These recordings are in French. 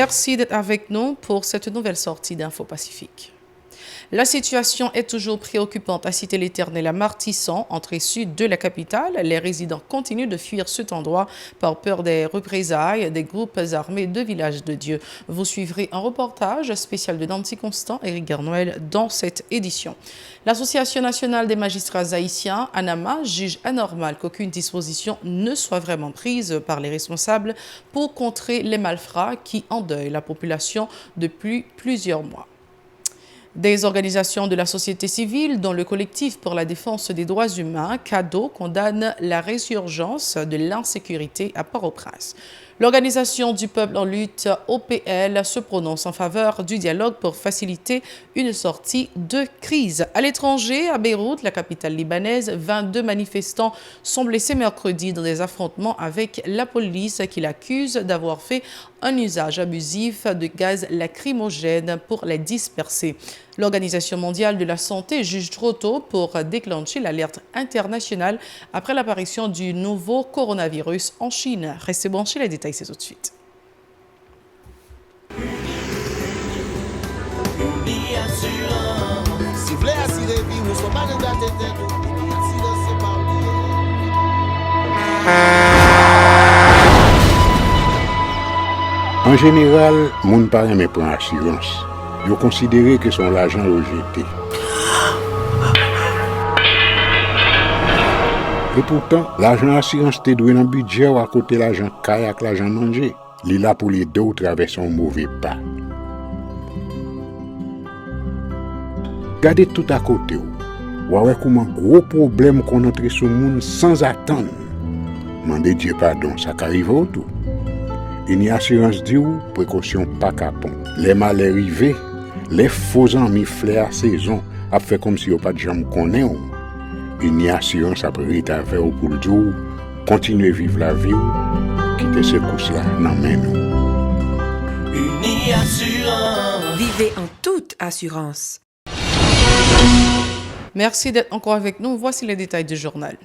Merci d'être avec nous pour cette nouvelle sortie d'Info Pacifique. La situation est toujours préoccupante à Cité-l'Éternel à Martissan, entrée sud de la capitale. Les résidents continuent de fuir cet endroit par peur des représailles des groupes armés de Village de Dieu. Vous suivrez un reportage spécial de Nancy Constant et Éric Garnoël dans cette édition. L'Association nationale des magistrats haïtiens, ANAMA, juge anormal qu'aucune disposition ne soit vraiment prise par les responsables pour contrer les malfrats qui endeuillent la population depuis plusieurs mois. Des organisations de la société civile, dont le collectif pour la défense des droits humains, CADO, condamnent la résurgence de l'insécurité à Port-au-Prince. L'Organisation du peuple en lutte, OPL, se prononce en faveur du dialogue pour faciliter une sortie de crise. À l'étranger, à Beyrouth, la capitale libanaise, 22 manifestants sont blessés mercredi dans des affrontements avec la police qui l'accuse d'avoir fait un usage abusif de gaz lacrymogène pour les disperser. L'Organisation mondiale de la santé juge trop tôt pour déclencher l'alerte internationale après l'apparition du nouveau coronavirus en Chine. Restez branchés, les détails c'est tout de suite. En général, moun pa reme pran assurance. Yo considéré que son l'argent rejeté. Et pourtant, l'argent assurance te doué dans budget ou à côté l'argent caille avec l'argent manger. Li là pour les deux traverser un mauvais pas. Gardez tout à côté ou. Ouais comment gros problème qu'on entre sur monde sans attendre. Mandez Dieu pardon, ça qu'arrive au tout. Une assurance dit ou précaution pas capon. Les mal arrivés, les faux amis flair saison a fait comme si on pas de jambe connaît ou. Une assurance après rétaver au pour le jour, continuer vivre la vie ou quitter ce course là nan men nous. Uni Assurance. Vivez en toute assurance. Merci d'être encore avec nous. Voici les détails du journal.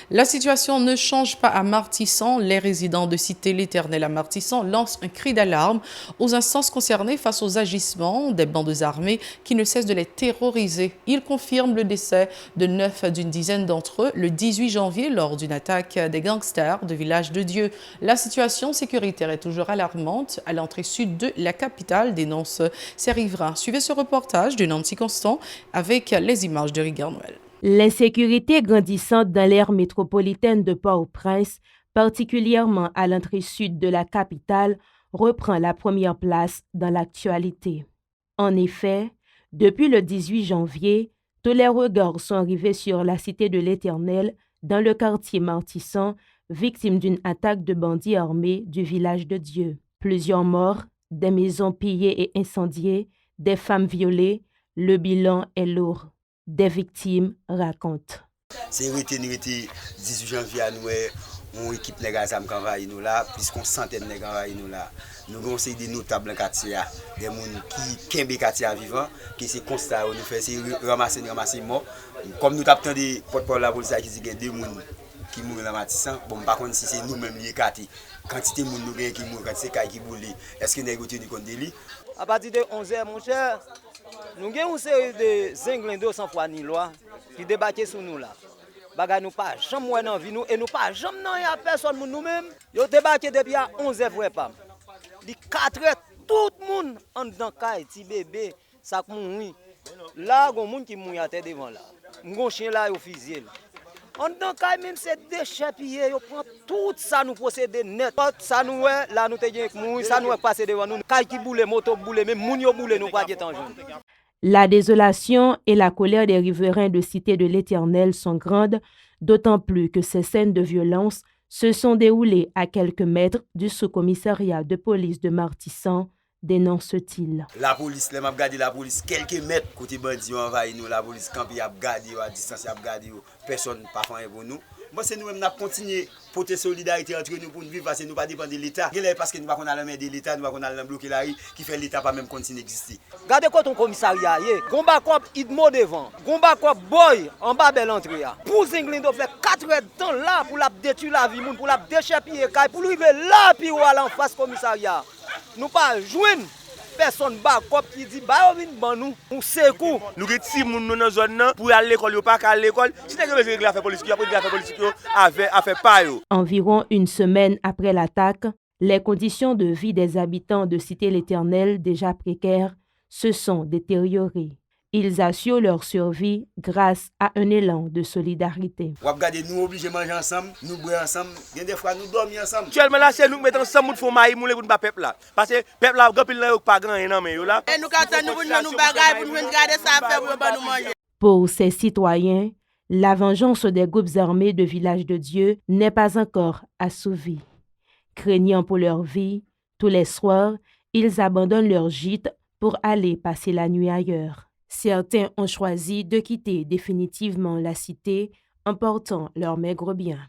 La situation ne change pas à Martissan. Les résidents de Cité-l'Éternel à Martissan lancent un cri d'alarme aux instances concernées face aux agissements des bandes armées qui ne cessent de les terroriser. Ils confirment le décès de 9 d'une dizaine d'entre eux le 18 janvier lors d'une attaque des gangsters de Village de Dieu. La situation sécuritaire est toujours alarmante à l'entrée sud de la capitale, dénonce ces riverains. Suivez ce reportage de Nancy Constant avec les images de Éric Garnoël. L'insécurité grandissante dans l'aire métropolitaine de Port-au-Prince, particulièrement à l'entrée sud de la capitale, reprend la première place dans l'actualité. En effet, depuis le 18 janvier, tous les regards sont rivés sur la Cité de l'Éternel, dans le quartier Martissan, victime d'une attaque de bandits armés du Village de Dieu. Plusieurs morts, des maisons pillées et incendiées, des femmes violées, le bilan est lourd. Des victimes racontent. C'est retenu 18 janvier à nous, on équipe les gars qui envahissent nous là, plus qu'on centaine de gars envahissent nous là. Nous avons aussi des notables dans le quartier, des gens qui sont quartier vivants, qui se constat nous fait c'est ramasser mort. Comme nous avons des porte-parole de la police qui dit qu'il y a deux personnes qui mourent dans Martissan, bon par contre si c'est nous-mêmes les quartiers, quantité de monde qui mourent, quantité de qui boulent, est-ce que nous avons du compte de lui? À partir de 11h mon cher, nous avons une série de zinglins sans foi ni loi qui débarquent sur nous là. Baga nous pas jamais dans vie nous et nous pas jamais non y a personne nous-mêmes. Yo débarqué depuis à 11h vrai pas. Di 4h tout le monde en dedans caille ti bébé ça mouri. Là gon monde qui mouri à terre devant là. Gon chien là yo fusillé. En dedans caille même c'est déchets pillés yo prend tout ça nous posséder net. Ça nous là nous te gen mouri ça nous passer devant nous. Caille qui boule moto boule même moun yo boule nous pas temps jour. La désolation et la colère des riverains de Cité de l'Éternel sont grandes, d'autant plus que ces scènes de violence se sont déroulées à quelques mètres du sous-commissariat de police de Martissan, dénonce-t-il. La police, les m'a gardé la police quelques mètres côté bandit envahi nous, la police campi a gardé à distance a gardé personne pas faire pour nous. Moi c'est nous-mêmes n'a continuer porter solidarité entre nous pour vivre parce que nous pas dépendre de l'État. Parce que nous pas qu'on a la main de l'État, nous pas qu'on a bloquer la rue qui fait l'État pas même continuer exister. Regardez quoi ton commissariat yé, Gomba Kop Idmo devant, Gomba Kop Boy en bas belle entrée. Pour Zinglindo fait 4 heures de temps là pour la détruire la vie moun, pour la déchapiller caille, pour lui là puis ou aller en face commissariat. nous pas joindre personne bakop qui dit ba vinn ban nous on secours. Nous reti moun dans zone nan pour aller l'école, pas à l'école. Si tu veux régler affaire politique, après affaire politique avec affaire pas yo. Environ une semaine après l'attaque, les conditions de vie des habitants de Cité-l'Éternel, déjà précaires, se sont détériorées. Ils assurent leur survie grâce à un élan de solidarité. On regarder nous obligés manger ensemble, nous boire ensemble, il y a des fois nous dormir ensemble. Actuellement là c'est nous mettons ensemble pour maï moule pour pas peuple là. Parce que peuple là grand pile là pas grand nan mais yo là. Et nous quand nous nous bagaille pour nous regarder ça faire pour nous manger. Pour ces citoyens, la vengeance des groupes armés de Village de Dieu n'est pas encore assouvie. Craignant pour leur vie, tous les soirs, ils abandonnent leur gîte pour aller passer la nuit ailleurs. Certains ont choisi de quitter définitivement la cité en portant leurs maigres biens.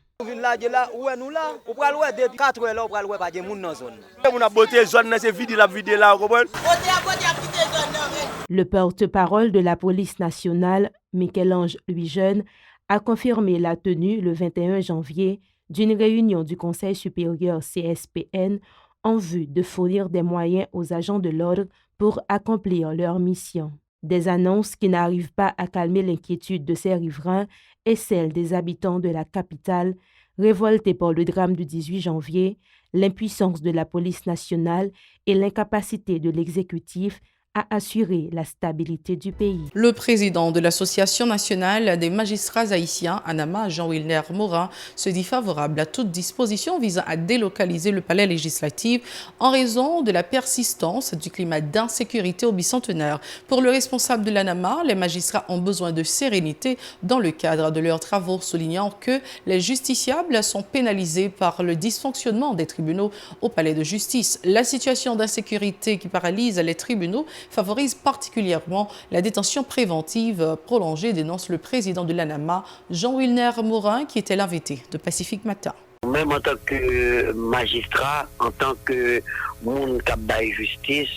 Le porte-parole de la police nationale, Michel-Ange Louis-Jeune, a confirmé la tenue le 21 janvier d'une réunion du Conseil supérieur CSPN en vue de fournir des moyens aux agents de l'ordre pour accomplir leur mission. Des annonces qui n'arrivent pas à calmer l'inquiétude de ces riverains et celle des habitants de la capitale, révoltés par le drame du 18 janvier, l'impuissance de la police nationale et l'incapacité de l'exécutif à assurer la stabilité du pays. Le président de l'Association nationale des magistrats haïtiens, ANAMA, Jean-Wilner Morin, se dit favorable à toute disposition visant à délocaliser le palais législatif en raison de la persistance du climat d'insécurité au bicentenaire. Pour le responsable de l'ANAMA, les magistrats ont besoin de sérénité dans le cadre de leurs travaux, soulignant que les justiciables sont pénalisés par le dysfonctionnement des tribunaux au palais de justice. La situation d'insécurité qui paralyse les tribunaux favorise particulièrement la détention préventive prolongée, dénonce le président de l'ANAMA, Jean-Wilner Morin, qui était l'invité de Pacifique Matin. Même en tant que magistrat, en tant que monde qui baille justice,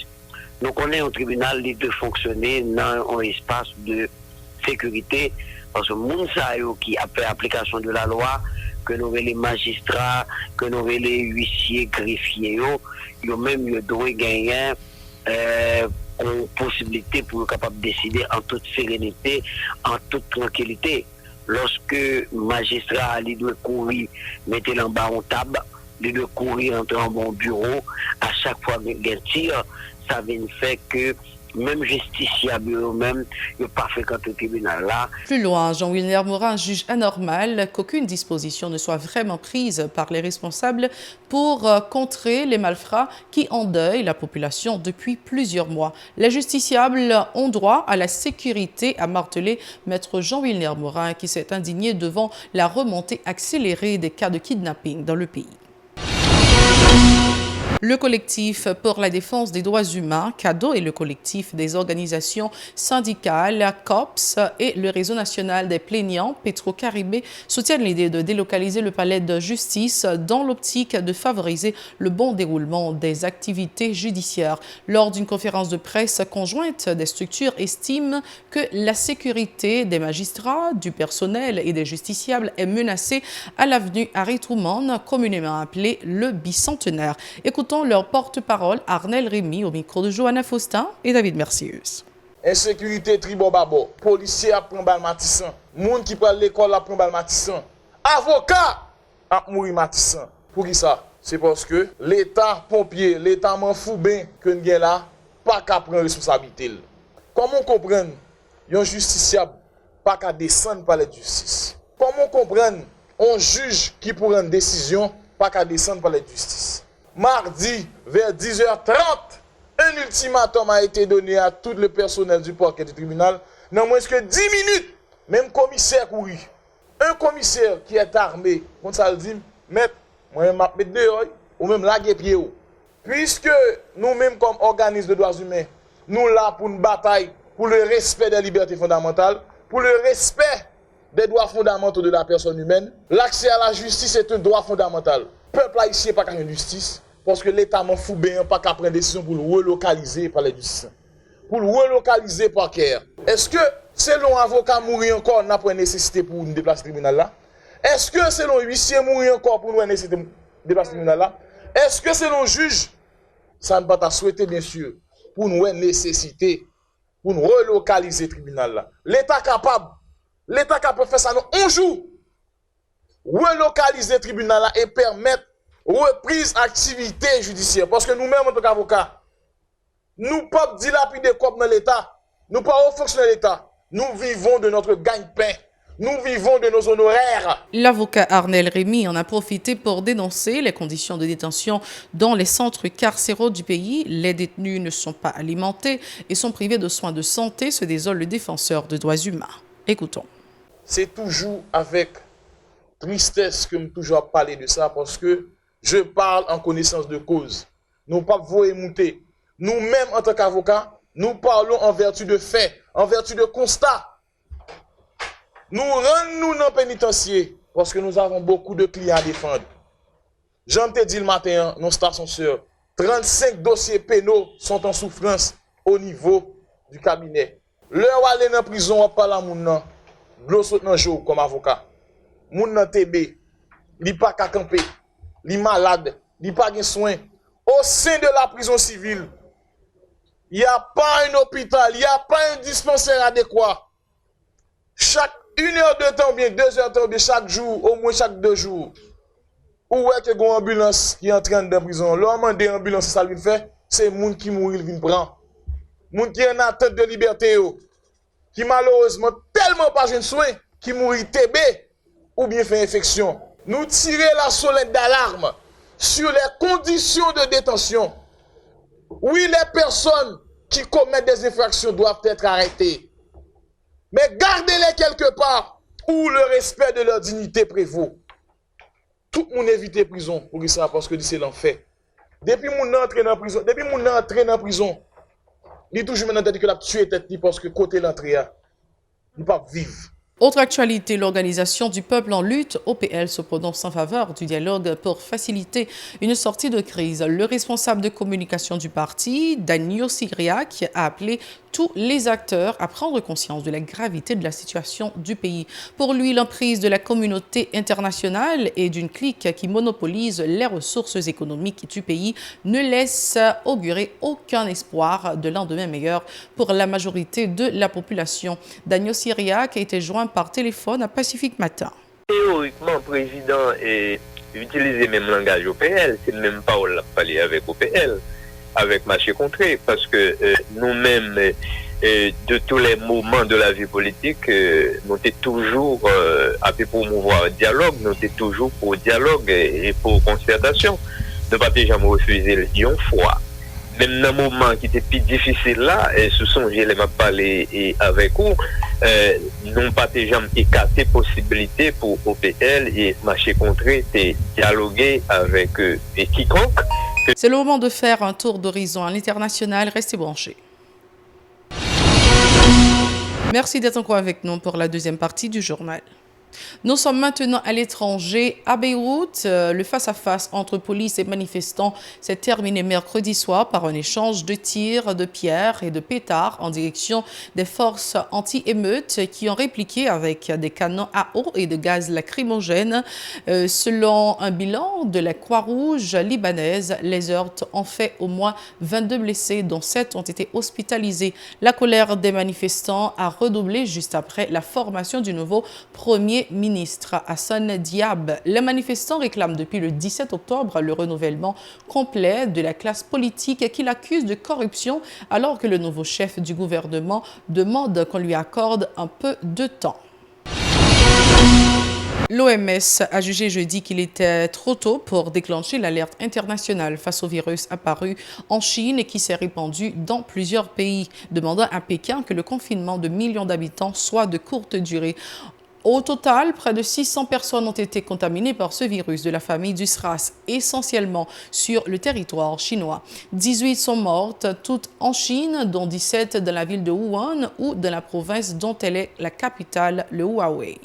nous connaissons un tribunal qui doit fonctionner dans un espace de sécurité, parce que monde qui a fait application de la loi, que nous les magistrats, que nous les huissiers, greffiers, ils même doivent gagner une possibilité pour être capable de décider en toute sérénité, en toute tranquillité. Lorsque le magistrat doit courir, mettre en bas en table, il doit courir entrer en bon bureau, à chaque fois qu'il y a un tir, ça vient faire que même justiciable eux-mêmes, ils ne pas fréquenter le tribunal là. Plus loin, Jean-Wilner Morin juge anormal qu'aucune disposition ne soit vraiment prise par les responsables pour contrer les malfrats qui endeuillent la population depuis plusieurs mois. Les justiciables ont droit à la sécurité, a martelé maître Jean-Wilner Morin, qui s'est indigné devant la remontée accélérée des cas de kidnapping dans le pays. Le collectif pour la défense des droits humains, CADO, et le collectif des organisations syndicales, COPS, et le réseau national des plaignants, Petro-Caribé, soutiennent l'idée de délocaliser le palais de justice dans l'optique de favoriser le bon déroulement des activités judiciaires. Lors d'une conférence de presse conjointe, des structures estiment que la sécurité des magistrats, du personnel et des justiciables est menacée à l'avenue Harry Truman, communément appelée le bicentenaire. Écoutons leur porte-parole, Arnel Rémy, au micro de Johanna Faustin et David Mercius. Insécurité tribo babo, policier a pris bal matissan, moun qui prend l'école a pris bal matissan, avocat a mouri matissan. Pour qui ça? C'est parce que l'État pompier, l'État m'en fout bien que nous là, pas qu'à prendre responsabilité. Comment comprendre un justiciable pas qu'à descendre par la justice? Comment comprendre un juge qui prend une décision pas qu'à descendre par la justice? Mardi, vers 10h30, un ultimatum a été donné à tout le personnel du parquet du tribunal. Non moins que 10 minutes, même commissaire couru. Un commissaire qui est armé, comme ça le dit, maître, moi je vais mettre dehors, ou même laguer pied. Puisque nous-mêmes, comme organisme de droits humains, nous là pour une bataille pour le respect des libertés fondamentales, pour le respect des droits fondamentaux de la personne humaine, l'accès à la justice est un droit fondamental. Le peuple haïtien n'a pas qu'à justice, parce que l'État m'en fout bien, pas qu'à prendre décision pour le relocaliser par les justices. Pour le relocaliser par CAIR. Est-ce que, selon un avocat mourir encore, n'a pas nécessité pour nous déplacer le tribunal là? Est-ce que, selon un huissier mourir encore pour nous nécessité de déplacer le tribunal là? Est-ce que, selon un juge, ça ne pas ta souhaiter bien sûr pour nous nécessité pour nous relocaliser le tribunal là. L'État capable faire ça dans un jour. Relocaliser le tribunal là et permettre reprise activité judiciaire parce que nous-mêmes en tant qu'avocats, nous pas dilapider comme dans l'État, nous pas haut fonctionnaire de l'État. Nous vivons de notre gagne-pain. Nous vivons de nos honoraires. L'avocat Arnel Rémy en a profité pour dénoncer les conditions de détention dans les centres carcéraux du pays. Les détenus ne sont pas alimentés et sont privés de soins de santé, se désole le défenseur des droits humains. Écoutons. C'est toujours avec tristesse que je toujours parler de ça parce que je parle en connaissance de cause. Nous pas vous émouter. Nous-mêmes, en tant qu'avocats, nous parlons en vertu de faits, en vertu de constats. Nous rendons dans le pénitencier parce que nous avons beaucoup de clients à défendre. J'en te dis le matin, nos stations sœurs, 35 dossiers pénaux sont en souffrance au niveau du cabinet. L'heure aller dans la prison, on parle à moun glos saute dans jour comme avocat. Moun nan TB, li pas qu'à camper, li malade, li pas gen soin. Au sein de la prison civile, il n'y a pas un hôpital, il n'y a pas un dispensaire adéquat. Chaque 1 heure de temps, bien 2 heures de temps, bien chaque jour, au moins chaque 2 jours. Où est que une ambulance qui entraîne dans la prison? L'homme de l'ambulance, ça lui fait, c'est les gens qui mourent, il vient prendre. Les gens qui ont une attente de liberté, qui malheureusement tellement pas de soins, qui mourent TB ou bien fait infection. Nous tirons la sonnette d'alarme sur les conditions de détention. Oui, les personnes qui commettent des infractions doivent être arrêtées. Mais gardez-les quelque part où le respect de leur dignité prévaut. Tout le monde évite prison pour ça parce que c'est l'enfer. Depuis mon entrée dans prison, il toujours maintenant dit que la tué tête parce que côté l'entrée, il ne peut pas vivre. Autre actualité, l'Organisation du peuple en lutte, OPL, se prononce en faveur du dialogue pour faciliter une sortie de crise. Le responsable de communication du parti, Daniel Siriac, a appelé tous les acteurs à prendre conscience de la gravité de la situation du pays. Pour lui, l'emprise de la communauté internationale et d'une clique qui monopolise les ressources économiques du pays ne laisse augurer aucun espoir de lendemain meilleur pour la majorité de la population. Daniel Siriac a été joint par téléphone à Pacifique Matin. Théoriquement, le président utilise le même langage OPL, c'est le même parole à parler avec OPL, avec Marché Contré, parce que nous-mêmes, de tous les moments de la vie politique, nous sommes toujours à promouvoir le dialogue, nous sommes toujours pour dialogue et pour concertation. Nous ne pouvons jamais refuser une fois. Même dans un moment qui était plus difficile là, ce sont les m'a parlé avec vous, nous n'avons pas jamais écarté possibilité pour OPL et Marché Contré de dialoguer avec quiconque. C'est le moment de faire un tour d'horizon à l'international. Restez branchés. Merci d'être encore avec nous pour la deuxième partie du journal. Nous sommes maintenant à l'étranger, à Beyrouth. Le face-à-face entre police et manifestants s'est terminé mercredi soir par un échange de tirs de pierres et de pétards en direction des forces anti-émeutes qui ont répliqué avec des canons à eau et de gaz lacrymogène. Selon un bilan de la Croix-Rouge libanaise, les heurts ont fait au moins 22 blessés, dont 7 ont été hospitalisés. La colère des manifestants a redoublé juste après la formation du nouveau Premier ministre Hassan Diab. Les manifestants réclament depuis le 17 octobre le renouvellement complet de la classe politique qu'il accuse de corruption alors que le nouveau chef du gouvernement demande qu'on lui accorde un peu de temps. L'OMS a jugé jeudi qu'il était trop tôt pour déclencher l'alerte internationale face au virus apparu en Chine et qui s'est répandu dans plusieurs pays, demandant à Pékin que le confinement de millions d'habitants soit de courte durée. Au total, près de 600 personnes ont été contaminées par ce virus de la famille du SRAS, essentiellement sur le territoire chinois. 18 sont mortes, toutes en Chine, dont 17 dans la ville de Wuhan ou dans la province dont elle est la capitale, le Huawei.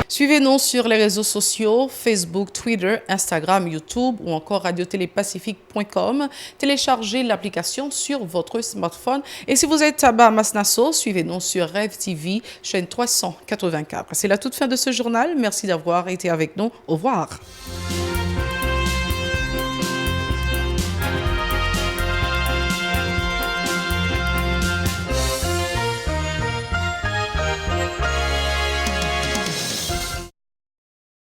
Suivez-nous sur les réseaux sociaux, Facebook, Twitter, Instagram, YouTube ou encore radiotélépacifique.com. Téléchargez l'application sur votre smartphone. Et si vous êtes à Bahamas-Nassau, suivez-nous sur Rêve TV, chaîne 384. C'est la toute fin de ce journal. Merci d'avoir été avec nous. Au revoir.